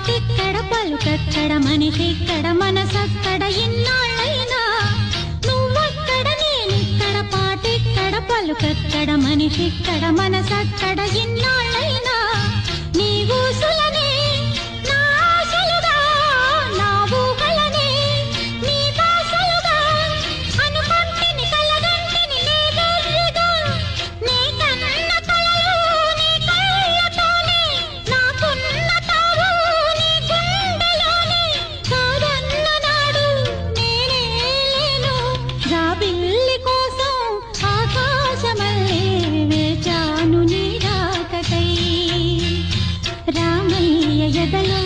పాటిక్కడ పలుకక్కడ మనిషిక్కడ మనసక్కడ ఇన్నాళ్ళైనా నువ్వక్కడ నేనిక్కడ పాటిక్కడ పలుకక్కడ మనిషిక్కడ మనసక్కడ ఇన్నాళ్ళైనా నీ ఊసులనే నా ఆశలుగా నా ఊహలనే నీ బాసలుగా అనుకుంటిని కలగంటిని లేదెర్రిగా నీ కన్న కలలు నీ కళ్ళతోనే నాకున్న తావు నీ గుండెలోనే కాదన్న నాడు నేనే లేను జాబిల్లి కోసం ఆకాశమల్లే వేచాను నీ రాకకై రామయ్య ఎదలో